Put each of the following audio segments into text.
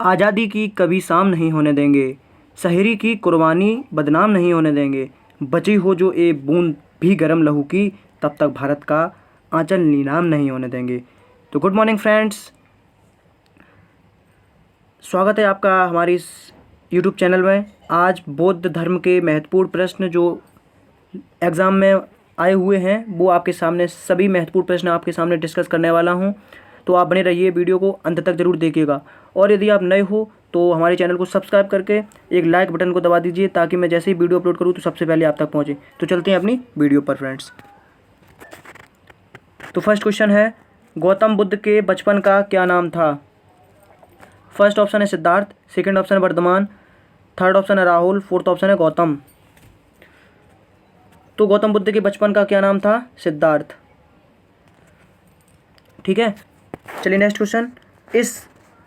आज़ादी की कभी शाम नहीं होने देंगे, शहरी की कुर्बानी बदनाम नहीं होने देंगे, बची हो जो ए बूंद भी गर्म लहू की, तब तक भारत का आंचल नीलाम नहीं होने देंगे। तो गुड मॉर्निंग फ्रेंड्स, स्वागत है आपका हमारी इस यूट्यूब चैनल में। आज बौद्ध धर्म के महत्वपूर्ण प्रश्न जो एग्ज़ाम में आए हुए हैं वो आपके सामने, सभी महत्वपूर्ण प्रश्न आपके सामने डिस्कस करने वाला हूं। तो आप बने रहिए, वीडियो को अंत तक ज़रूर देखिएगा। और यदि आप नए हो तो हमारे चैनल को सब्सक्राइब करके एक लाइक बटन को दबा दीजिए, ताकि मैं जैसे ही वीडियो अपलोड करूँ तो सबसे पहले आप तक पहुँचे। तो चलते हैं अपनी वीडियो पर फ्रेंड्स। तो फर्स्ट क्वेश्चन है, गौतम बुद्ध के बचपन का क्या नाम था? फर्स्ट ऑप्शन है सिद्धार्थ, सेकंड ऑप्शन है वर्धमान, थर्ड ऑप्शन है राहुल, फोर्थ ऑप्शन है गौतम। तो गौतम बुद्ध के बचपन का क्या नाम था? सिद्धार्थ। ठीक है, चलिए नेक्स्ट क्वेश्चन। इस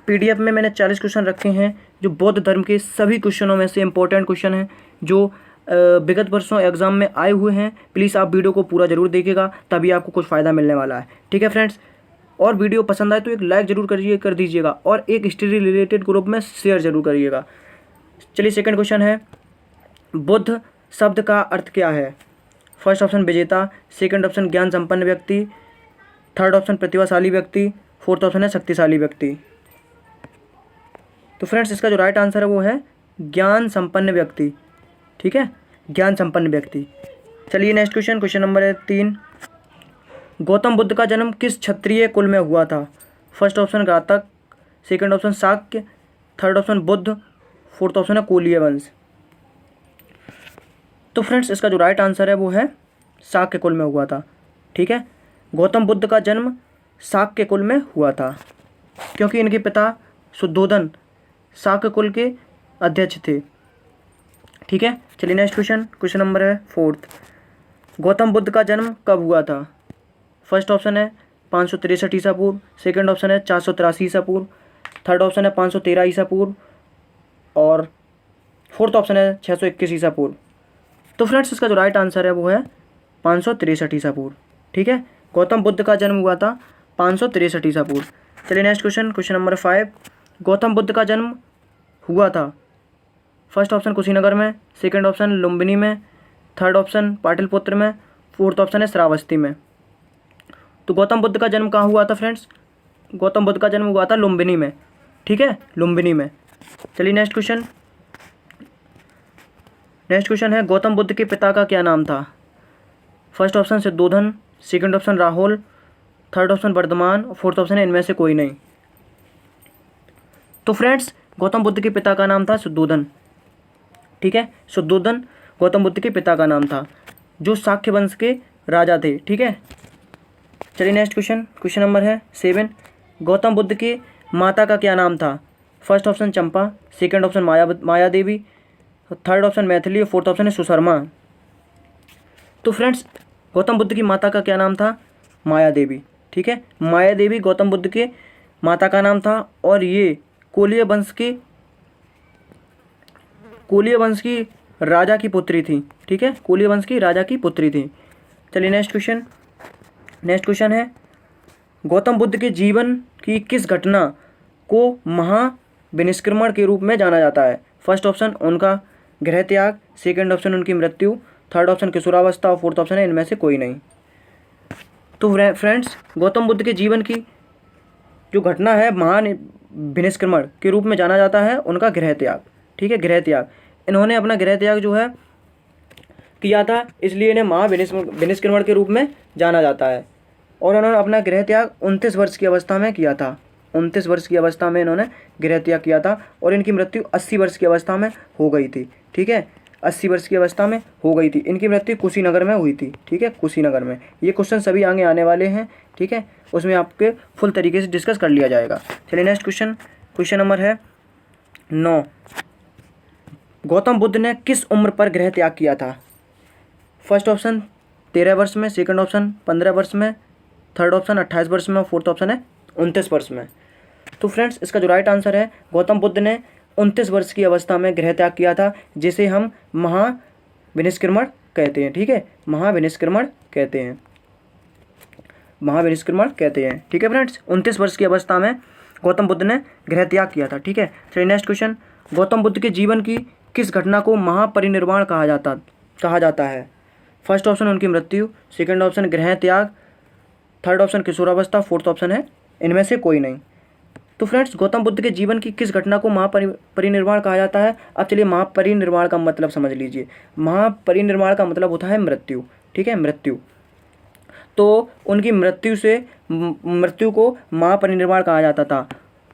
पीडीएफ में मैंने 40 क्वेश्चन रखे हैं जो बौद्ध धर्म के सभी क्वेश्चनों में से इंपॉर्टेंट क्वेश्चन हैं, जो विगत वर्षों एग्जाम में आए हुए हैं। प्लीज़ आप वीडियो को पूरा जरूर देखिएगा, तभी आपको कुछ फ़ायदा मिलने वाला है। ठीक है फ्रेंड्स, और वीडियो पसंद आए तो एक लाइक जरूर कर दीजिएगा और एक हिस्ट्री रिलेटेड ग्रुप में शेयर जरूर करिएगा। चलिए सेकंड क्वेश्चन है, बुद्ध शब्द का अर्थ क्या है? फर्स्ट ऑप्शन विजेता, सेकंड ऑप्शन ज्ञान संपन्न व्यक्ति, थर्ड ऑप्शन प्रतिभाशाली व्यक्ति, फोर्थ ऑप्शन है शक्तिशाली व्यक्ति। तो फ्रेंड्स इसका जो राइट आंसर है वो है ज्ञान संपन्न व्यक्ति। ठीक है, ज्ञान संपन्न व्यक्ति। चलिए next question, question number 3, Gautam Buddha का जन्म किस क्षत्रिय कुल में हुआ था? फर्स्ट ऑप्शन घातक, second option Shakya, third option Buddha, fourth option है कोलीय वंश। तो फ्रेंड्स इसका जो राइट आंसर है वो है शाक्य कुल में हुआ था। ठीक है, गौतम बुद्ध का जन्म शाक्य कुल में हुआ था, क्योंकि इनके पिता शुद्धोधन शाक्य कुल के अध्यक्ष थे। ठीक है, चलिए नेक्स्ट क्वेश्चन, क्वेश्चन नंबर है 4, गौतम बुद्ध का जन्म कब हुआ था? फर्स्ट ऑप्शन है 563 ईसा पूर्व, सेकेंड ऑप्शन है 483 ईसा पूर्व, थर्ड ऑप्शन है 513 ईसा पूर्व और फोर्थ ऑप्शन है 621 ईसा पूर्व। तो फ्रेंड्स इसका जो राइट आंसर है वो है 563 ईसा पूर्व। ठीक है, गौतम बुद्ध का जन्म हुआ था 563 ईसा पूर्व। चलिए next question, question number 5, Gautam Buddha का जन्म हुआ था फर्स्ट ऑप्शन कुशीनगर में, सेकंड ऑप्शन लुम्बिनी में, थर्ड ऑप्शन पाटलिपुत्र में, फोर्थ ऑप्शन है श्रावस्ती में। तो गौतम बुद्ध का जन्म कहाँ हुआ था फ्रेंड्स? गौतम बुद्ध का जन्म हुआ था लुम्बिनी में। ठीक है, लुम्बिनी में। चलिए नेक्स्ट क्वेश्चन, नेक्स्ट क्वेश्चन है, गौतम बुद्ध के पिता का क्या नाम था? First option Shuddhodhan, second option Rahul, third option Vardhaman, fourth option है इनमें से कोई नहीं। तो फ्रेंड्स गौतम बुद्ध के पिता का नाम था शुद्धोधन। ठीक है, शुद्धोधन गौतम बुद्ध के पिता का नाम था, जो शाक्य वंश के राजा थे। ठीक है, चलिए नेक्स्ट क्वेश्चन, क्वेश्चन नंबर है 7, गौतम बुद्ध के माता का क्या नाम था? First option Champa, second option Maya Devi, third option Maithili, fourth option है सुशर्मा। तो फ्रेंड्स गौतम बुद्ध की माता का क्या नाम था? माया देवी। ठीक है, माया देवी गौतम बुद्ध के माता का नाम था, और ये कोलीय वंश की राजा की पुत्री थी। ठीक है, कोलीय वंश की राजा की पुत्री थी। चलिए नेक्स्ट क्वेश्चन, नेक्स्ट क्वेश्चन है, गौतम बुद्ध के जीवन की किस घटना को महाविनिष्क्रमण के रूप में जाना जाता है? फर्स्ट ऑप्शन उनका गृह त्याग, सेकंड ऑप्शन उनकी मृत्यु, थर्ड ऑप्शन किशोरावस्था और फोर्थ ऑप्शन है इनमें से कोई नहीं। तो फ्रेंड्स गौतम बुद्ध के जीवन की जो घटना है महान विनिष्क्रमण के रूप में जाना जाता है उनका गृह त्याग। ठीक है, गृह त्याग, इन्होंने अपना गृह त्याग जो है किया था, इसलिए इन्हें महाविनिष्क्रमण के रूप में जाना जाता है। और उन्होंने अपना गृह त्याग 29 वर्ष की अवस्था में किया था। 29 वर्ष की अवस्था में इन्होंने गृह त्याग किया था, और इनकी मृत्यु 80 वर्ष की अवस्था में हो गई थी। ठीक है, 80 वर्ष की अवस्था में हो गई थी। इनकी मृत्यु कुशीनगर में हुई थी। ठीक है, कुशीनगर में। ये क्वेश्चन सभी आगे आने वाले हैं। ठीक है, उसमें आपके फुल तरीके से डिस्कस कर लिया जाएगा। चलिए नेक्स्ट क्वेश्चन, क्वेश्चन नंबर है 9, गौतम बुद्ध ने किस उम्र पर गृह त्याग किया था? फर्स्ट ऑप्शन 13 वर्ष में, सेकंड ऑप्शन 15 वर्ष में, थर्ड ऑप्शन 28 वर्ष में, फोर्थ ऑप्शन है 29 वर्ष में। तो फ्रेंड्स इसका जो राइट आंसर है, गौतम बुद्ध ने 29 वर्ष की अवस्था में गृह त्याग किया था, जिसे हम महाविनिष्क्रमण कहते हैं। ठीक है, महाविनिष्क्रमण कहते हैं, महाविनिष्क्रमण कहते हैं। ठीक है फ्रेंड्स, 29 वर्ष की अवस्था में गौतम बुद्ध ने गृह त्याग किया था। ठीक है, चलिए नेक्स्ट क्वेश्चन, गौतम बुद्ध के जीवन की किस घटना को महापरिनिर्वाण कहा जाता है? फर्स्ट ऑप्शन उनकी मृत्यु, सेकंड ऑप्शन गृह त्याग, थर्ड ऑप्शन किशोरावस्था, फोर्थ ऑप्शन है इनमें से कोई नहीं। तो फ्रेंड्स, गौतम बुद्ध के जीवन की किस घटना को महापरिनिर्वाण कहा जाता है? अब चलिए महापरिनिर्वाण का मतलब समझ लीजिए। महापरिनिर्वाण का मतलब होता है मृत्यु। ठीक है, मृत्यु। तो उनकी मृत्यु को महापरिनिर्वाण कहा जाता था।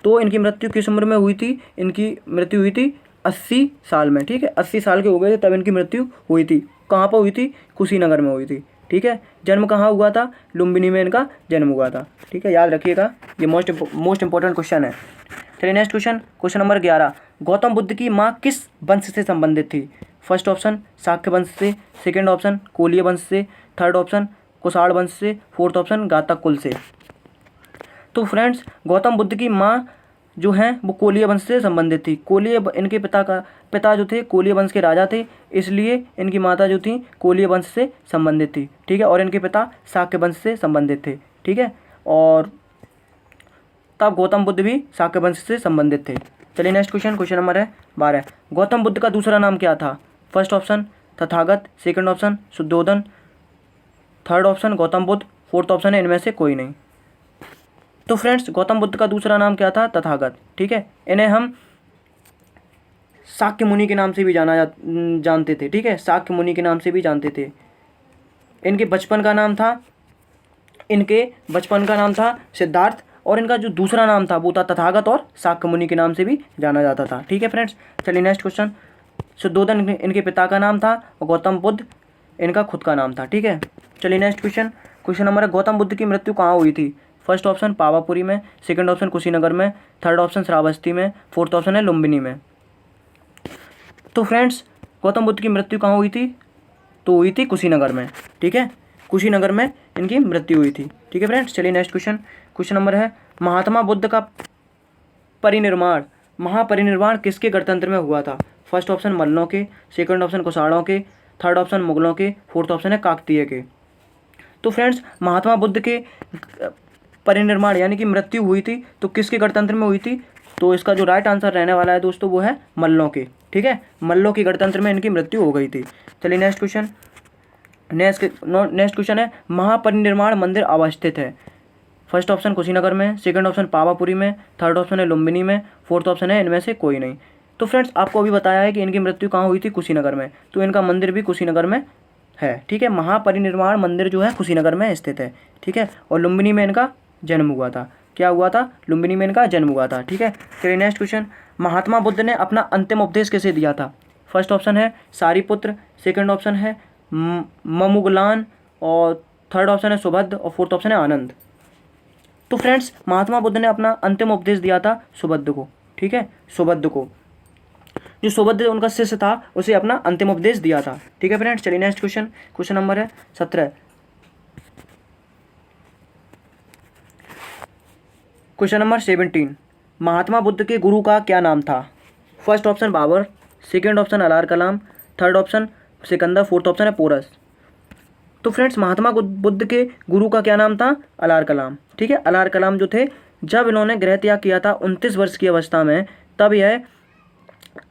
तो इनकी मृत्यु किस उम्र में हुई थी? इनकी मृत्यु हुई थी 80 साल में। ठीक है, 80 साल के हो गए थे तब इनकी मृत्यु हुई थी। कहाँ पर हुई थी? कुशीनगर में हुई थी। ठीक है, जन्म कहाँ हुआ था? लुम्बिनी में इनका जन्म हुआ था। ठीक है, याद रखिएगा, ये मोस्ट इंपॉर्टेंट क्वेश्चन है। चलिए next question number 11, Gautam Buddha की माँ किस वंश से संबंधित थी? फर्स्ट ऑप्शन शाक्य वंश से, सेकेंड ऑप्शन कोलीय वंश से, थर्ड ऑप्शन कुषाण वंश से, फोर्थ ऑप्शन गातक कुल से। तो फ्रेंड्स, गौतम बुद्ध की माँ जो हैं वो कोलीय वंश से संबंधित थी। इनके पिता जो थे कोलीय वंश के राजा थे, इसलिए इनकी माता जो थी कोलीय वंश से संबंधित थी। ठीक है, और इनके पिता शाक्य वंश से संबंधित थे। ठीक है, और तब गौतम बुद्ध भी शाक्य वंश से संबंधित थे। चलिए नेक्स्ट क्वेश्चन नंबर है 12, गौतम बुद्ध का दूसरा नाम क्या था? First option Tathagat, second option Shuddhodhan, third option Gautam Buddha, fourth option है इनमें से कोई नहीं। तो फ्रेंड्स, गौतम बुद्ध का दूसरा नाम क्या था? तथागत। ठीक है, इन्हें हम शाक्य मुनि के नाम से भी जानते थे। ठीक है, शाक्य मुनि के नाम से भी जानते थे। इनके बचपन का नाम था सिद्धार्थ, और इनका जो दूसरा नाम था वो था तथागत, और शाक्य मुनि के नाम से भी जाना जाता था। ठीक है फ्रेंड्स, चलिए नेक्स्ट क्वेश्चन, शुद्धोधन इनके पिता का नाम था और गौतम बुद्ध इनका खुद का नाम था। ठीक है, चलिए नेक्स्ट क्वेश्चन नंबर है, गौतम बुद्ध की मृत्यु कहाँ हुई थी? फर्स्ट ऑप्शन पावापुरी में, सेकंड ऑप्शन कुशीनगर में, थर्ड ऑप्शन श्रावस्ती में, फोर्थ ऑप्शन है लुम्बिनी में। तो फ्रेंड्स, गौतम बुद्ध की मृत्यु कहाँ हुई थी? तो हुई थी कुशीनगर में। ठीक है, कुशीनगर में इनकी मृत्यु हुई थी। ठीक है फ्रेंड्स, चलिए नेक्स्ट क्वेश्चन नंबर है, महात्मा बुद्ध का महापरिनिर्वाण किसके गणतंत्र में हुआ था? फर्स्ट ऑप्शन मल्लों के, सेकंड ऑप्शन कुषाणों के, थर्ड ऑप्शन मुगलों के, फोर्थ ऑप्शन है काकतीय के। तो फ्रेंड्स, महात्मा बुद्ध के परिनिर्वाण यानी कि मृत्यु हुई थी तो किसके गणतंत्र में हुई थी? तो इसका जो राइट आंसर रहने वाला है दोस्तों वो है मल्लों के। ठीक है, मल्लों की गणतंत्र में इनकी मृत्यु हो गई थी। चलिए नेक्स्ट क्वेश्चन है, महापरिनिर्वाण मंदिर अवस्थित है? फर्स्ट ऑप्शन कुशीनगर में, सेकंड ऑप्शन पावापुरी में, थर्ड ऑप्शन है लुम्बिनी में, फोर्थ ऑप्शन है इनमें से कोई नहीं। तो फ्रेंड्स, आपको अभी बताया है कि इनकी मृत्यु कहाँ हुई थी? कुशीनगर में, तो इनका मंदिर भी कुशीनगर में है। ठीक है, महापरिनिर्वाण मंदिर जो है कुशीनगर में स्थित है। ठीक है, और लुम्बिनी में इनका जन्म हुआ था। क्या हुआ था? लुम्बिनी में इनका जन्म हुआ था। ठीक है, चलिए नेक्स्ट क्वेश्चन, महात्मा बुद्ध ने अपना अंतिम उपदेश किसे दिया था? फर्स्ट ऑप्शन है सारीपुत्र, सेकंड ऑप्शन है ममुगलान, और थर्ड ऑप्शन है सुभद्र, और फोर्थ ऑप्शन है आनंद। तो फ्रेंड्स, महात्मा बुद्ध ने अपना अंतिम उपदेश दिया था सुभद्र को। ठीक है, सुभद्र को, जो सुभद्र उनका शिष्य था उसे अपना अंतिम उपदेश दिया था। ठीक है फ्रेंड्स, चलिए नेक्स्ट क्वेश्चन नंबर है 17, क्वेश्चन नंबर 17, महात्मा बुद्ध के गुरु का क्या नाम था? First option Babur, second option अलार Kalam, third option Sikandar, fourth option है पोरस। तो फ्रेंड्स, महात्मा बुद्ध के गुरु का क्या नाम था? अलार कलाम। ठीक है, अलार कलाम जो थे, जब इन्होंने गृह त्याग किया था 29 वर्ष की अवस्था में, तब यह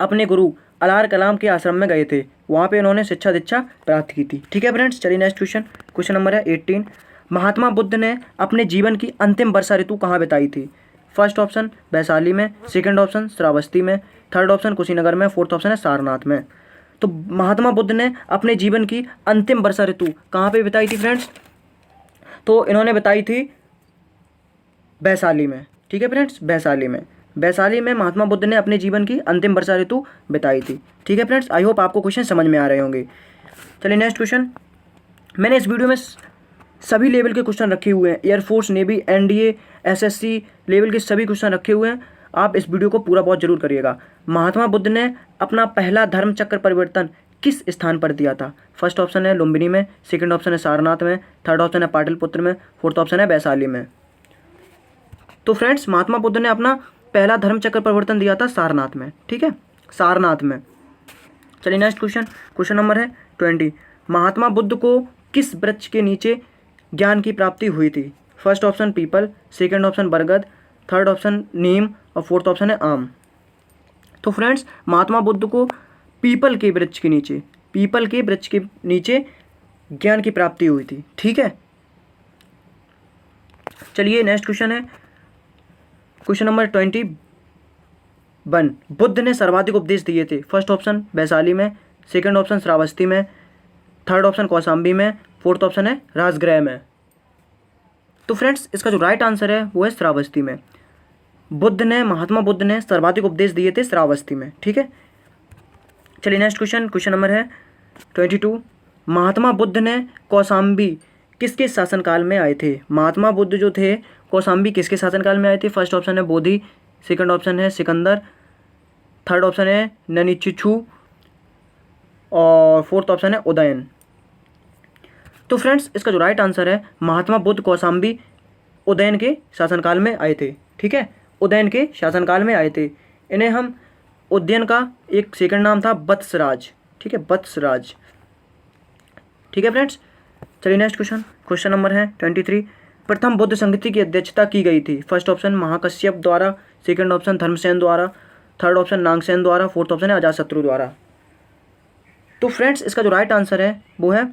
अपने गुरु अलार कलाम के आश्रम में गए थे। वहाँ पे इन्होंने शिक्षा दीक्षा प्राप्त की थी। ठीक है फ्रेंड्स, चलिए नेक्स्ट क्वेश्चन नंबर है 18, महात्मा बुद्ध ने अपने जीवन की अंतिम वर्षा ऋतु कहाँ बिताई थी? फर्स्ट ऑप्शन वैशाली में, सेकंड ऑप्शन श्रावस्ती में, थर्ड ऑप्शन कुशीनगर में, फोर्थ ऑप्शन है सारनाथ में। तो महात्मा बुद्ध ने अपने जीवन की अंतिम वर्षा ऋतु कहाँ पे बिताई थी फ्रेंड्स? तो इन्होंने बिताई थी वैशाली में। ठीक है फ्रेंड्स, वैशाली में महात्मा बुद्ध ने अपने जीवन की अंतिम वर्षा ऋतु बिताई थी। ठीक है फ्रेंड्स, आई होप आपको क्वेश्चन समझ में आ रहे होंगे। चलिए नेक्स्ट क्वेश्चन, मैंने इस वीडियो में सभी लेवल के क्वेश्चन रखे हुए हैं, air force, navy, NDA, SSC level के सभी क्वेश्चन रखे हुए हैं। आप इस वीडियो को पूरा बहुत जरूर करिएगा। महात्मा बुद्ध ने अपना पहला धर्म चक्र परिवर्तन किस स्थान पर दिया था? फर्स्ट ऑप्शन है लुम्बिनी में, सेकंड ऑप्शन है सारनाथ में, थर्ड ऑप्शन है पाटलिपुत्र में, फोर्थ ऑप्शन है वैशाली में। तो फ्रेंड्स, महात्मा बुद्ध ने अपना पहला धर्म चक्र परिवर्तन दिया था सारनाथ में। ठीक है, सारनाथ में। चलिए नेक्स्ट क्वेश्चन नंबर है 20, महात्मा बुद्ध को किस वृक्ष के नीचे ज्ञान की प्राप्ति हुई थी? First option people, second option बरगद, थर्ड ऑप्शन नीम और फोर्थ ऑप्शन है आम। तो फ्रेंड्स महात्मा बुद्ध को पीपल के वृक्ष के नीचे, पीपल के वृक्ष के नीचे ज्ञान की प्राप्ति हुई थी। ठीक है, चलिए नेक्स्ट क्वेश्चन है क्वेश्चन नंबर 21। बुद्ध ने सर्वाधिक उपदेश दिए थे। फर्स्ट ऑप्शन वैशाली में, सेकंड ऑप्शन श्रावस्ती में, थर्ड ऑप्शन कौशाम्बी में, फोर्थ ऑप्शन है राजगृह में। तो फ्रेंड्स इसका जो राइट आंसर है वो है श्रावस्ती में। महात्मा बुद्ध ने सर्वाधिक उपदेश दिए थे श्रावस्ती में। ठीक है, चलिए नेक्स्ट क्वेश्चन नंबर है 22। महात्मा बुद्ध ने कौशाम्बी किसके शासनकाल में आए थे। महात्मा बुद्ध जो थे कौशाम्बी किसके शासनकाल में आए थे। फर्स्ट ऑप्शन है बोधि, सेकंड ऑप्शन है सिकंदर, थर्ड ऑप्शन है ननिचिछू और फोर्थ ऑप्शन है उदयन। तो फ्रेंड्स इसका जो राइट आंसर है महात्मा बुद्ध कौशाम्बी उदयन के शासनकाल में आए थे। ठीक है, उदयन के शासनकाल में आए थे। इन्हें हम उदयन का एक सेकंड नाम था वत्सराज। ठीक है, वत्सराज। ठीक है फ्रेंड्स, चलिए नेक्स्ट क्वेश्चन नंबर है 23। प्रथम बुद्ध संगति की अध्यक्षता की गई थी। फर्स्ट ऑप्शन महाकश्यप द्वारा, सेकंड ऑप्शन धर्मसेन द्वारा, थर्ड ऑप्शन नागसेन द्वारा, फोर्थ ऑप्शन है अजातशत्रु द्वारा। तो फ्रेंड्स इसका जो राइट आंसर है वो है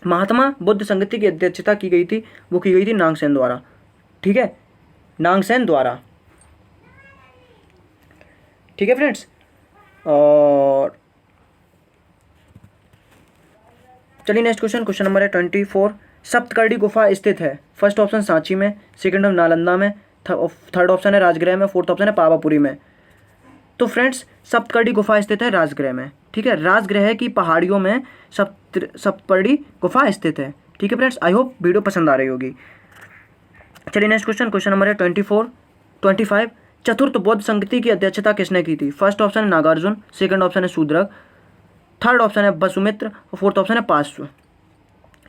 महात्मा बुद्ध संगति की अध्यक्षता की गई थी, वो की गई थी नागसेन द्वारा। ठीक है, नागसेन द्वारा। ठीक है फ्रेंड्स, और चलिए नेक्स्ट क्वेश्चन नंबर है 24। सप्तकर्णी गुफा स्थित है। फर्स्ट ऑप्शन सांची में, सेकंड ऑप्शन नालंदा में, थर्ड ऑप्शन है राजगृह में, फोर्थ ऑप्शन है पावापुरी में। तो फ्रेंड्स सप्तकर्णी गुफा स्थित है राजगृह में। ठीक है, राजगृह की पहाड़ियों में सप्तकर्णी गुफा स्थित है। ठीक है फ्रेंड्स, आई होप वीडियो पसंद आ रही होगी। चलिए नेक्स्ट क्वेश्चन नंबर है 25। चतुर्थ बौद्ध संगति की अध्यक्षता किसने की थी। फर्स्ट ऑप्शन है नागार्जुन, सेकंड ऑप्शन है शूद्रक, थर्ड ऑप्शन है वसुमित्र और फोर्थ ऑप्शन है पार्श्व।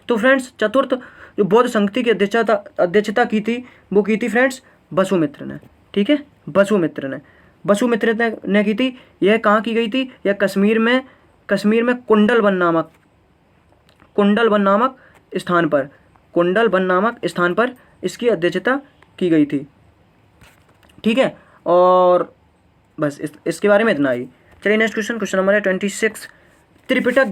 तो फ्रेंड्स चतुर्थ जो बौद्ध संगति की अध्यक्षता की थी वो की थी फ्रेंड्स वसुमित्र ने। ठीक है, वसुमित्र ने की थी। यह कहाँ की गई थी, यह कश्मीर में कुंडलवन नामक स्थान पर इसकी अध्यक्षता की गई थी। ठीक है, और बस इसके बारे में इतना ही। चलिए नेक्स्ट क्वेश्चन नंबर है 26। त्रिपिटक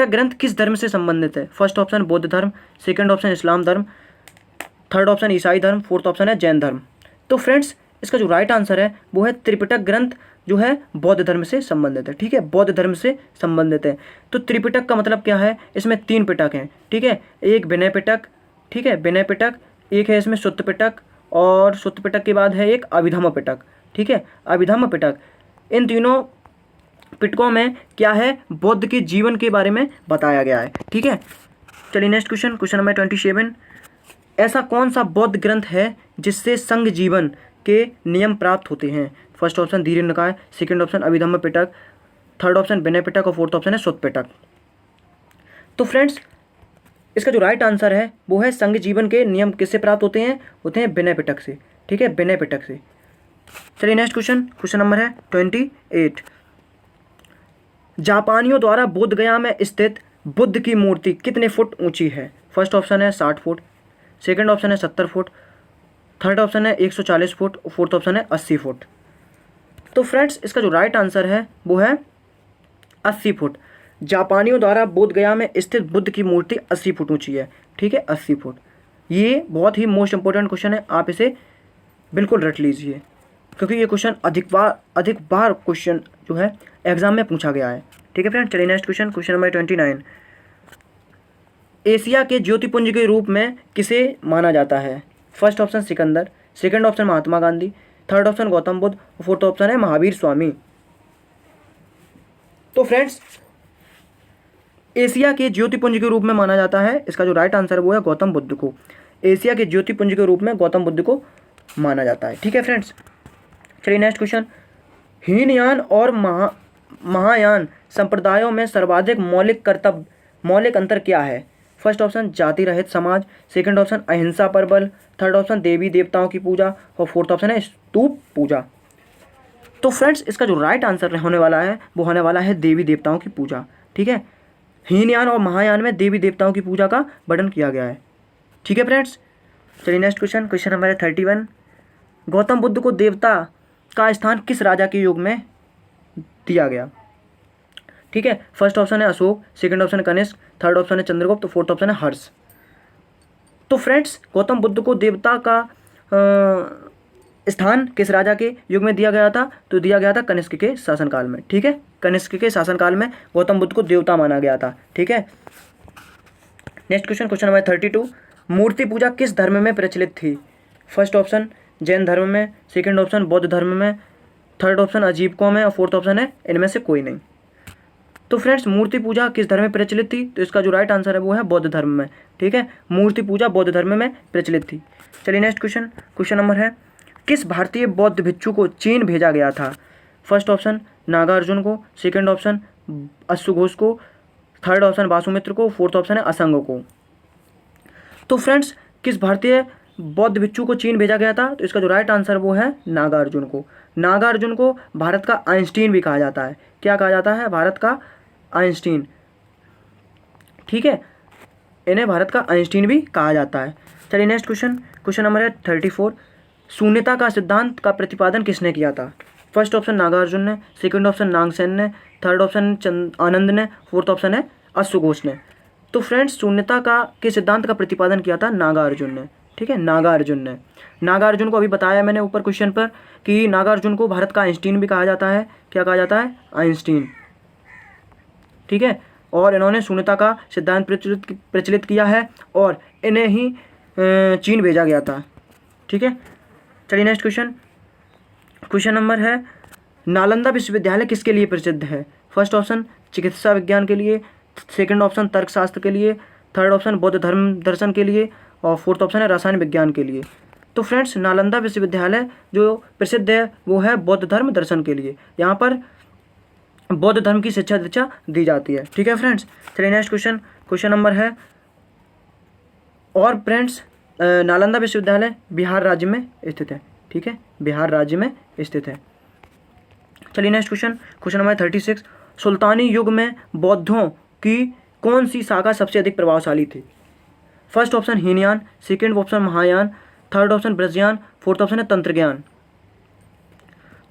ग्रंथ किस धर्म से संबंधित है। फर्स्ट ऑप्शन बौद्ध धर्म, सेकंड ऑप्शन इस्लाम धर्म, थर्ड ऑप्शन ईसाई धर्म, फोर्थ ऑप्शन है जैन धर्म। तो फ्रेंड्स इसका जो राइट आंसर है वो है त्रिपिटक ग्रंथ जो है बौद्ध धर्म से संबंधित है। ठीक है, बौद्ध धर्म से संबंधित है। तो त्रिपिटक का मतलब क्या है, इसमें 3 पिटक हैं। ठीक है, एक विनय पिटक, ठीक है विनय पिटक, एक है इसमें सुत्त पिटक और सुत्त पिटक के बाद है एक अभिधम्म पिटक। ठीक है, अभिधम्म पिटक। इन तीनों पिटकों में क्या है, बुद्ध के जीवन के बारे में बताया गया है। ठीक है, चलिए नेक्स्ट क्वेश्चन नंबर 27। ऐसा कौन सा बौद्ध ग्रंथ है जिससे संघ जीवन के नियम प्राप्त होते हैं। फर्स्ट ऑप्शन धीर निकाय, सेकंड ऑप्शन अभिधम्म पिटक, थर्ड ऑप्शन विनय पिटक और फोर्थ ऑप्शन है सुत्त पिटक। तो फ्रेंड्स इसका जो राइट आंसर है वो है संघ जीवन के नियम किससे प्राप्त होते हैं विनय पिटक से। ठीक है, विनय पिटक से। चलिए नेक्स्ट क्वेश्चन नंबर है 28। जापानियों द्वारा बोध गया में स्थित बुद्ध की मूर्ति कितने फुट ऊंची है। फर्स्ट ऑप्शन है 60 फुट, सेकंड ऑप्शन है 70 फुट, थर्ड ऑप्शन है 140 फुट, फोर्थ ऑप्शन है 80 फुट। तो फ्रेंड्स इसका जो राइट आंसर है वो है 80 फुट। जापानियों द्वारा बोध गया में स्थित बुद्ध की मूर्ति 80 फुट ऊंची है। ठीक है, 80 फुट। ये बहुत ही मोस्ट इंपॉर्टेंट क्वेश्चन है, आप इसे बिल्कुल रट लीजिए क्योंकि ये क्वेश्चन अधिक बार क्वेश्चन जो है एग्जाम में पूछा गया है। ठीक है फ्रेंड, चलिए नेक्स्ट क्वेश्चन नंबर 29। एशिया के ज्योतिपुंज के रूप में किसे माना जाता है। First option Sikandar, second option Mahatma Gandhi, third option Gautam Buddha, fourth option है महावीर स्वामी। तो फ्रेंड्स एशिया के ज्योतिपुंज के रूप में माना जाता है, इसका जो राइट आंसर है वो है गौतम बुद्ध को। एशिया के ज्योतिपुंज के रूप में गौतम बुद्ध को माना जाता है। ठीक है फ्रेंड्स, चलिए नेक्स्ट क्वेश्चन। हीनयान और महायान संप्रदायों में सर्वाधिक मौलिक अंतर क्या है। फर्स्ट ऑप्शन जाति रहित समाज, सेकंड ऑप्शन अहिंसा पर बल, थर्ड ऑप्शन देवी देवताओं की पूजा और फोर्थ ऑप्शन है स्तूप पूजा। तो फ्रेंड्स इसका जो राइट आंसर होने वाला है वो होने वाला है देवी देवताओं की पूजा। ठीक है, हीनयान और महायान में देवी देवताओं की पूजा का वर्णन किया गया है। ठीक है फ्रेंड्स, चलिए नेक्स्ट क्वेश्चन, क्वेश्चन नंबर है 31। गौतम बुद्ध को देवता का स्थान किस राजा के युग में दिया गया? ठीक है, फर्स्ट ऑप्शन है अशोक, सेकंड ऑप्शन है कनिष्क, थर्ड ऑप्शन है चंद्रगुप्त, फोर्थ ऑप्शन है हर्ष। तो फ्रेंड्स गौतम बुद्ध को देवता का स्थान किस राजा के युग में दिया गया था? तो दिया गया था कनिष्क के शासनकाल में। ठीक है, कनिष्क के शासनकाल में गौतम बुद्ध को देवता माना गया था। ठीक है, नेक्स्ट क्वेश्चन, क्वेश्चन नंबर 32। मूर्ति पूजा किस धर्म में प्रचलित थी? फर्स्ट ऑप्शन जैन धर्म में, सेकंड ऑप्शन बौद्ध धर्म में, थर्ड ऑप्शन अजीविकों में और फोर्थ ऑप्शन है इनमें से कोई नहीं। तो फ्रेंड्स मूर्ति पूजा किस धर्म में प्रचलित थी? तो इसका जो राइट आंसर है वो है बौद्ध धर्म में। ठीक है, मूर्ति पूजा बौद्ध धर्म में प्रचलित थी। चलिए नेक्स्ट क्वेश्चन, क्वेश्चन नंबर है किस भारतीय बौद्ध भिक्षु को चीन भेजा गया था? फर्स्ट ऑप्शन नागार्जुन को, सेकंड ऑप्शन अश्वघोष को, थर्ड ऑप्शन वासुमित्र को, फोर्थ ऑप्शन है असंग को। तो फ्रेंड्स किस भारतीय बौद्ध भिक्षु को चीन भेजा गया था? तो इसका जो राइट आंसर वो है नागार्जुन को। नागार्जुन को भारत का आइंस्टीन भी कहा जाता है। क्या कहा जाता है? भारत का आइंस्टीन। ठीक है, इन्हें भारत का आइंस्टीन भी कहा जाता है। चलिए नेक्स्ट क्वेश्चन, क्वेश्चन नंबर है 34। शून्यता का सिद्धांत का प्रतिपादन किसने किया था? फर्स्ट ऑप्शन नागार्जुन ने, सेकंड ऑप्शन नागसेन ने, थर्ड ऑप्शन आनंद ने, फोर्थ ऑप्शन है अश्वघोष ने। तो फ्रेंड्स शून्यता का के सिद्धांत का प्रतिपादन किया था नागार्जुन ने। ठीक है, नागार्जुन ने। नागार्जुन को अभी बताया मैंने ऊपर क्वेश्चन पर कि नागार्जुन को भारत का आइंस्टीन भी कहा जाता है। क्या कहा जाता है? आइंस्टीन। ठीक है, और इन्होंने शून्यता का सिद्धांत प्रचलित किया है और इन्हें ही चीन भेजा गया था। ठीक है, चलिए नेक्स्ट क्वेश्चन, क्वेश्चन नंबर है नालंदा विश्वविद्यालय किसके लिए प्रसिद्ध है? फर्स्ट ऑप्शन चिकित्सा विज्ञान के लिए, सेकंड ऑप्शन तर्कशास्त्र के लिए, थर्ड ऑप्शन बौद्ध धर्म दर्शन के लिए और फोर्थ ऑप्शन है रसायन विज्ञान के लिए। तो फ्रेंड्स नालंदा विश्वविद्यालय जो प्रसिद्ध है वो है बौद्ध धर्म दर्शन के लिए। यहाँ पर बौद्ध धर्म की शिक्षा दीक्षा दी जाती है। ठीक है फ्रेंड्स, चलिए नेक्स्ट क्वेश्चन, क्वेश्चन नंबर है और फ्रेंड्स नालंदा विश्वविद्यालय बिहार राज्य में स्थित है। ठीक है, बिहार राज्य में स्थित है। चलिए नेक्स्ट क्वेश्चन, क्वेश्चन नंबर 36। सुल्तानी युग में बौद्धों की कौन सी शाखा सबसे अधिक प्रभावशाली थी? First option Hinayana, second option Mahayana, third option Vajrayana, fourth option है तंत्र ज्ञान।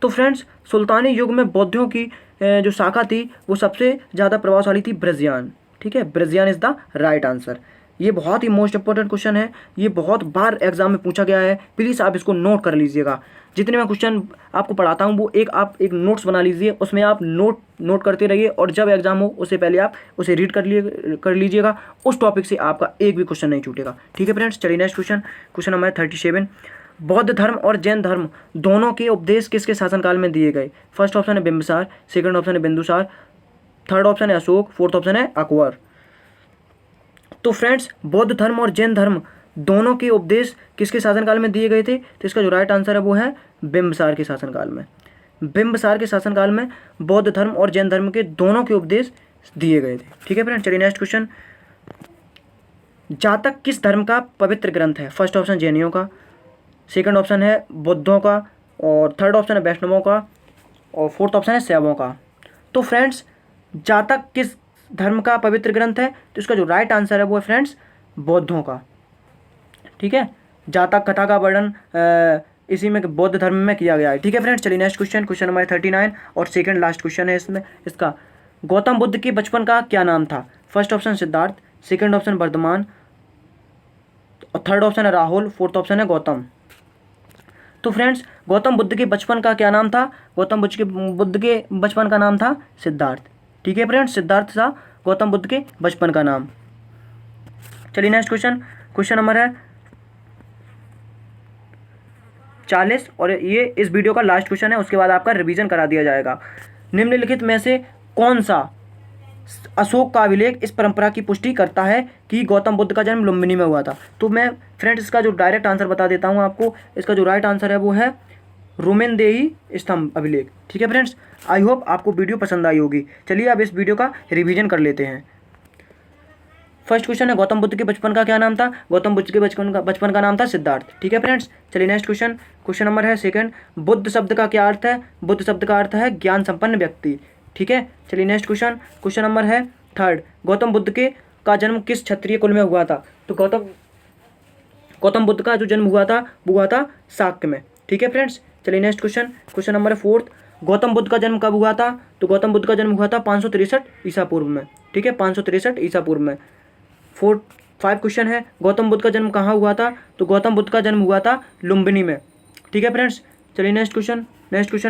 तो फ्रेंड्स सुल्तानी युग में बौद्धों की जो शाखा थी वो सबसे ज़्यादा प्रभावशाली थी ब्रजयान। ठीक है, ब्रजयान इज़ द राइट आंसर। ये बहुत ही मोस्ट इंपॉर्टेंट क्वेश्चन है, ये बहुत बार एग्जाम में पूछा गया है। प्लीज़ आप इसको नोट कर लीजिएगा। जितने मैं क्वेश्चन आपको पढ़ाता हूँ वो आप एक नोट्स बना लीजिए, उसमें आप नोट करते रहिए और जब एग्जाम हो उससे पहले आप उसे रीड कर लीजिएगा। उस टॉपिक से आपका एक भी क्वेश्चन नहीं छूटेगा। ठीक है फ्रेंड्स, चलिए नेक्स्ट क्वेश्चन, क्वेश्चन नंबर 37। बौद्ध धर्म और जैन धर्म दोनों के उपदेश किसके शासनकाल में दिए गए? फर्स्ट ऑप्शन है बिंबिसार, सेकंड ऑप्शन है बिंदुसार, थर्ड ऑप्शन है अशोक, फोर्थ ऑप्शन है अकबर। तो फ्रेंड्स बौद्ध धर्म और जैन धर्म दोनों के उपदेश किसके शासनकाल में दिए गए थे? तो इसका जो राइट आंसर है वो है बिंबिसार के शासनकाल में। बिंबिसार के शासनकाल में बौद्ध धर्म और जैन धर्म के दोनों के उपदेश दिए गए थे। ठीक है फ्रेंड्स, चलिए नेक्स्ट क्वेश्चन। जातक किस धर्म का पवित्र ग्रंथ है? फर्स्ट ऑप्शन जैनियों का, सेकंड ऑप्शन है बौद्धों का और थर्ड ऑप्शन है वैष्णवों का और फोर्थ ऑप्शन है शैवों का। तो फ्रेंड्स जातक किस धर्म का पवित्र ग्रंथ है? तो इसका जो राइट आंसर है वो है फ्रेंड्स बौद्धों का। ठीक है, जातक कथा का वर्णन इसी में बौद्ध धर्म में किया गया है। ठीक है फ्रेंड्स, चलिए नेक्स्ट क्वेश्चन, क्वेश्चन नंबर 39 और सेकंड लास्ट क्वेश्चन है इसमें इसका। गौतम बुद्ध के बचपन का क्या नाम था? First option Siddharth, second option Vardhaman और थर्ड ऑप्शन है राहुल, फोर्थ ऑप्शन है गौतम। तो फ्रेंड्स गौतम बुद्ध के बचपन का क्या नाम था? गौतम बुद्ध के बचपन का नाम था सिद्धार्थ। ठीक है फ्रेंड्स, सिद्धार्थ था गौतम बुद्ध के बचपन का नाम। चलिए नेक्स्ट क्वेश्चन, क्वेश्चन नंबर है 40 और ये इस वीडियो का लास्ट क्वेश्चन है, उसके बाद आपका रिवीजन करा दिया जाएगा। निम्नलिखित में से कौन सा अशोक का अभिलेख इस परंपरा की पुष्टि करता है कि गौतम बुद्ध का जन्म लुम्बिनी में हुआ था? तो मैं फ्रेंड्स इसका जो डायरेक्ट आंसर बता देता हूँ आपको। इसका जो राइट आंसर है वो है रोमेनदेही स्तंभ अभिलेख। ठीक है फ्रेंड्स, आई होप आपको वीडियो पसंद आई होगी। चलिए अब इस वीडियो का रिवीजन कर लेते हैं। फर्स्ट क्वेश्चन है गौतम बुद्ध के बचपन का क्या नाम था? गौतम बुद्ध के बचपन का नाम था सिद्धार्थ। ठीक है फ्रेंड्स, चलिए नेक्स्ट क्वेश्चन, क्वेश्चन नंबर है सेकंड। बुद्ध शब्द का क्या अर्थ है? बुद्ध शब्द का अर्थ है ज्ञान संपन्न व्यक्ति। ठीक है, चलिए नेक्स्ट क्वेश्चन, क्वेश्चन नंबर है थर्ड। गौतम बुद्ध का जन्म किस क्षत्रिय कुल में हुआ था? तो गौतम बुद्ध का जो जन्म हुआ था वो हुआ था शाक्य में। ठीक है फ्रेंड्स, चलिए next question number 4। Gautam Buddha का जन्म कब हुआ था? तो गौतम बुद्ध का जन्म हुआ था 563 ईसा पूर्व में। ठीक है, 563 ईसा पूर्व में। 5 क्वेश्चन है, गौतम बुद्ध का जन्म कहाँ हुआ था? तो गौतम बुद्ध का जन्म हुआ था लुम्बिनी में। ठीक है फ्रेंड्स, चलिए नेक्स्ट क्वेश्चन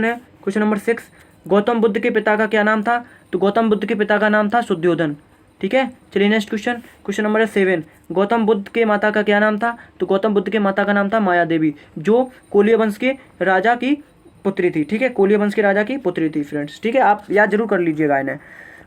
है क्वेश्चन नंबर 6। गौतम बुद्ध के पिता का क्या नाम था? तो गौतम बुद्ध के पिता का नाम था शुद्धोधन। ठीक है, चलिए next question number 7। Gautam Buddha के माता का क्या नाम था? तो गौतम बुद्ध के माता का नाम था माया देवी, जो कोलिय वंश के राजा की पुत्री थी। ठीक है, कोलिय वंश के राजा की पुत्री थी फ्रेंड्स। ठीक है, आप याद जरूर कर लीजिएगा इन्हें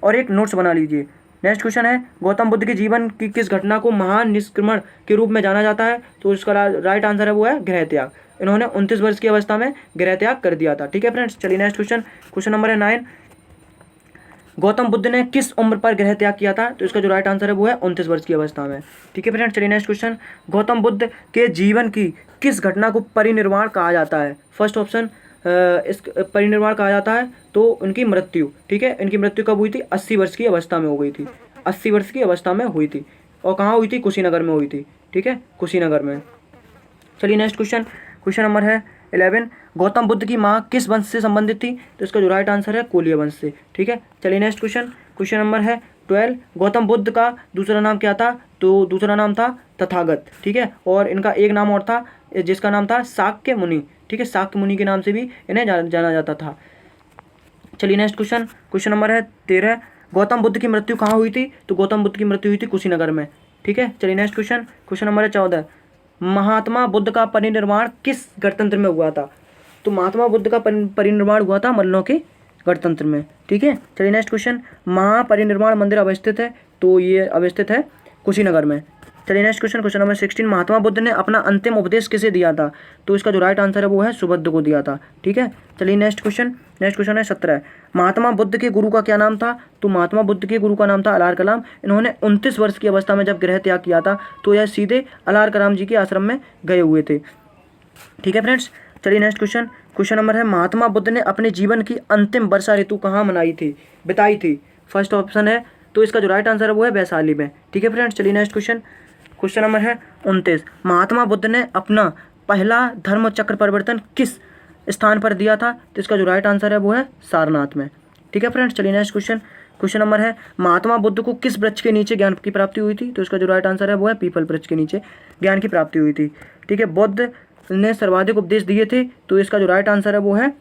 और एक नोट्स बना लीजिए। नेक्स्ट क्वेश्चन है, गौतम बुद्ध के जीवन की किस घटना को महान निष्क्रमण के रूप में जाना जाता है? तो इसका राइट आंसर है वो है गृह त्याग। इन्होंने 29 वर्ष की अवस्था में गृह त्याग कर दिया था। ठीक है फ्रेंड्स, चलिए नेक्स्ट क्वेश्चन नंबर है 9। गौतम बुद्ध ने किस उम्र पर गृह त्याग किया था? तो इसका जो राइट आंसर है वो है 29 वर्ष की अवस्था में। ठीक है फ्रेंड्स, चलिए नेक्स्ट क्वेश्चन। गौतम बुद्ध के जीवन की किस घटना को परिनिर्वाण कहा जाता है? फर्स्ट ऑप्शन इस परिनिर्वाण कहा जाता है तो उनकी मृत्यु। ठीक है, इनकी मृत्यु कब हुई थी? 80 वर्ष की अवस्था में हो गई थी। 80 वर्ष की अवस्था में हुई थी और कहाँ हुई थी? कुशीनगर में हुई थी। ठीक है, कुशीनगर में। चलिए नेक्स्ट क्वेश्चन नंबर है 11। गौतम बुद्ध की माँ किस वंश से संबंधित थी? तो इसका जो राइट आंसर है कोलिय वंश से। ठीक है, चलिए नेक्स्ट क्वेश्चन नंबर है 12। गौतम बुद्ध का दूसरा नाम क्या था? तो दूसरा नाम था तथागत। ठीक है, और इनका एक नाम और था जिसका नाम था शाक्य मुनि। ठीक है, शाक्य मुनि के नाम से भी इन्हें जाना जाता था। चलिए नेक्स्ट क्वेश्चन नंबर है 13। गौतम बुद्ध की मृत्यु कहाँ हुई थी? तो गौतम बुद्ध की मृत्यु हुई थी कुशीनगर में। ठीक है, चलिए नेक्स्ट क्वेश्चन नंबर है 14। महात्मा बुद्ध का परिनिर्वाण किस गणतंत्र में हुआ था? तो महात्मा बुद्ध का परिनिर्वाण हुआ था मल्लों के गणतंत्र में। ठीक है, चलिए नेक्स्ट क्वेश्चन। महापरिनिर्वाण मंदिर अवस्थित है? तो ये अवस्थित है कुशीनगर में। चलिए next question number 16। Mahatma Buddha ने अपना अंतिम उपदेश किसे दिया था? तो इसका जो राइट आंसर है वो है सुबुद्ध को दिया था। ठीक है, चलिए नेक्स्ट क्वेश्चन है 17। महात्मा बुद्ध के गुरु का क्या नाम था? तो महात्मा बुद्ध के गुरु का नाम था अलार कलाम। इन्होंने 29 वर्ष की अवस्था में जब गृह त्याग किया था तो यह सीधे अलार कलाम जी के आश्रम में गए हुए थे। ठीक है फ्रेंड्स, चलिए नेक्स्ट क्वेश्चन नंबर है, महात्मा बुद्ध ने अपने जीवन की अंतिम वर्षा ऋतु कहाँ बिताई थी? फर्स्ट ऑप्शन है तो इसका जो राइट आंसर है वो है वैशाली में। ठीक है फ्रेंड्स, चलिए नेक्स्ट क्वेश्चन नंबर है 29। महात्मा बुद्ध ने अपना पहला धर्म चक्र परिवर्तन किस स्थान पर दिया था? तो इसका जो राइट आंसर है वो है सारनाथ में। ठीक है फ्रेंड्स, चलिए नेक्स्ट क्वेश्चन नंबर है, महात्मा बुद्ध को किस वृक्ष के नीचे ज्ञान की प्राप्ति हुई थी? तो इसका जो राइट आंसर है वो है पीपल वृक्ष के नीचे ज्ञान की प्राप्ति हुई थी। ठीक है, बुद्ध ने सर्वाधिक उपदेश दिए थे तो इसका जो राइट आंसर है वो है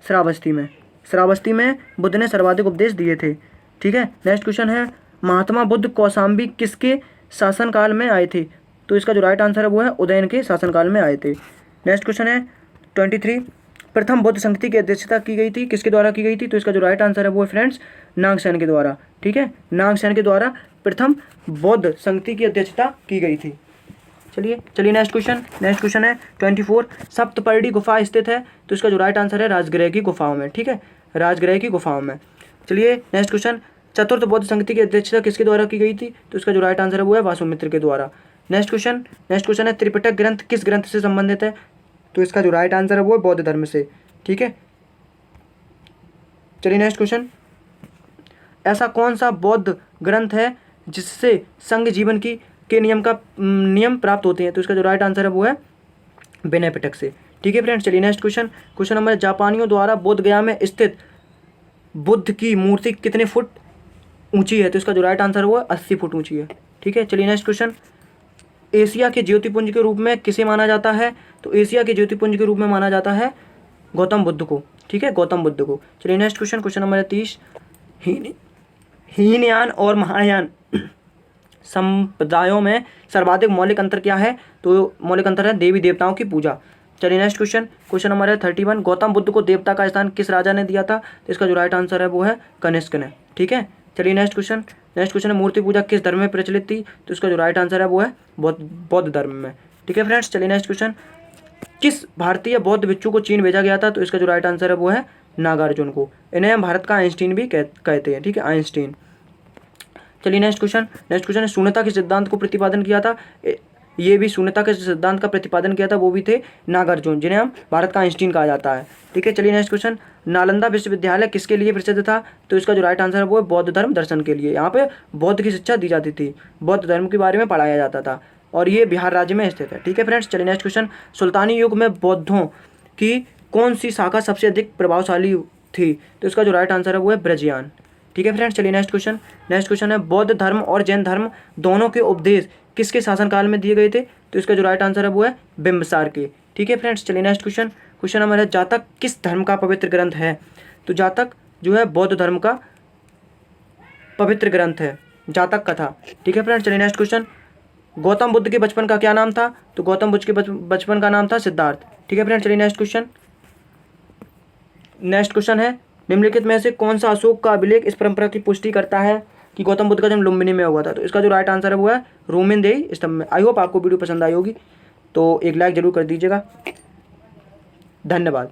श्रावस्ती में बुद्ध ने सर्वाधिक उपदेश दिए थे। ठीक है, नेक्स्ट क्वेश्चन है, महात्मा बुद्ध कौशाम्बी किसके शासनकाल में आए थे? तो इसका जो राइट आंसर है वो है उदयन के शासनकाल में आए थे। नेक्स्ट क्वेश्चन है 23। प्रथम बौद्ध संगति की अध्यक्षता की गई थी किसके द्वारा की गई थी? तो इसका जो राइट आंसर है वो है फ्रेंड्स नागसेन के द्वारा। ठीक है, नागसेन के द्वारा प्रथम बौद्ध संगति की अध्यक्षता की गई थी। चलिए नेक्स्ट क्वेश्चन है 24। सप्तपर्णी गुफा स्थित है? तो इसका जो राइट आंसर है राजगृह की गुफाओं में। ठीक है, राजगृह की गुफाओं में। चलिए नेक्स्ट क्वेश्चन, चतुर्थ बौद्ध संगति की अध्यक्षता किसके द्वारा की गई थी? तो इसका जो राइट आंसर है वो है वासुमित्र के द्वारा। नेक्स्ट क्वेश्चन है, त्रिपिटक ग्रंथ किस ग्रंथ से संबंधित है? तो इसका जो राइट आंसर है वो है बौद्ध धर्म से। ठीक है, चलिए नेक्स्ट क्वेश्चन, ऐसा कौन सा बौद्ध ग्रंथ है जिससे संघ जीवन के नियम प्राप्त होते हैं? तो इसका जो राइट आंसर है वो है विनय पिटक से। ठीक है फ्रेंड्स, चलिए नेक्स्ट क्वेश्चन नंबर, जापानियों द्वारा बोध गया में स्थित बुद्ध की मूर्ति कितने फुट ऊंची है? तो इसका जो राइट आंसर है वो 80 फुट ऊंची है। ठीक है, चलिए नेक्स्ट क्वेश्चन, एशिया के ज्योतिपुंज के रूप में किसे माना जाता है? तो एशिया के ज्योतिपुंज के रूप में माना जाता है गौतम बुद्ध को। ठीक है, गौतम बुद्ध को। चलिए नेक्स्ट क्वेश्चन नंबर 30। हीनयान और महायान संप्रदायों में सर्वाधिक मौलिक अंतर क्या है? तो मौलिक अंतर है देवी देवताओं की पूजा। चलिए नेक्स्ट क्वेश्चन नंबर है 31। गौतम बुद्ध को देवता का स्थान किस राजा ने दिया था? तो इसका जो राइट आंसर है वो है कनिष्क ने। ठीक है, चलिए नेक्स्ट क्वेश्चन है, मूर्ति पूजा किस धर्म में प्रचलित थी? तो इसका जो राइट आंसर है वो है बौद्ध धर्म में। ठीक है फ्रेंड्स, चलिए नेक्स्ट क्वेश्चन, किस भारतीय बौद्ध भिक्षु को चीन भेजा गया था? तो इसका जो राइट आंसर है वो है नागार्जुन को। इन्हें हम भारत का आइंस्टीन भी कहते हैं। ठीक है, आइंस्टीन। चलिए नेक्स्ट क्वेश्चन है, शून्यता के सिद्धांत को प्रतिपादन किया था? ये भी शून्यता के सिद्धांत का प्रतिपादन किया था वो भी थे नागार्जुन, जिन्हें हम भारत का आइंस्टीन कहा जाता है। ठीक है, चलिए नेक्स्ट क्वेश्चन, नालंदा विश्वविद्यालय किसके लिए प्रसिद्ध था? तो इसका जो राइट आंसर है वो है बौद्ध धर्म दर्शन के लिए। यहाँ पे बौद्ध की शिक्षा दी जाती थी, बौद्ध धर्म के बारे में पढ़ाया जाता था। और ये बिहार राज्य में स्थित है। ठीक है फ्रेंड्स, चलिए नेक्स्ट क्वेश्चन, सुल्तानी युग में बौद्धों की कौन सी शाखा सबसे अधिक प्रभावशाली थी? तो इसका जो राइट आंसर है वो है ब्रजयान। ठीक है फ्रेंड्स, चलिए नेक्स्ट क्वेश्चन है, बौद्ध धर्म और जैन धर्म दोनों के उपदेश किसके शासनकाल में दिए गए थे? तो इसका जो राइट आंसर है वो है बिंबिसार के। ठीक है फ्रेंड्स, चलिए नेक्स्ट क्वेश्चन नंबर है, जातक किस धर्म का पवित्र ग्रंथ है? तो जातक जो है बौद्ध धर्म का पवित्र ग्रंथ है, जातक कथा। ठीक है फ्रेंड्स, चलिए नेक्स्ट क्वेश्चन, गौतम बुद्ध के बचपन का क्या नाम था? तो गौतम बुद्ध के बचपन का नाम था सिद्धार्थ। ठीक है फ्रेंड्स, चलिए नेक्स्ट क्वेश्चन है, निम्नलिखित में से कौन सा अशोक का अभिलेख इस परंपरा की पुष्टि करता है कि गौतम बुद्ध का जन्म लुम्बिनी में हुआ था? तो इसका जो राइट आंसर है वो है रोमन देई स्तंभ में। आई होप आपको वीडियो पसंद आई होगी, तो एक लाइक जरूर कर दीजिएगा। धन्यवाद।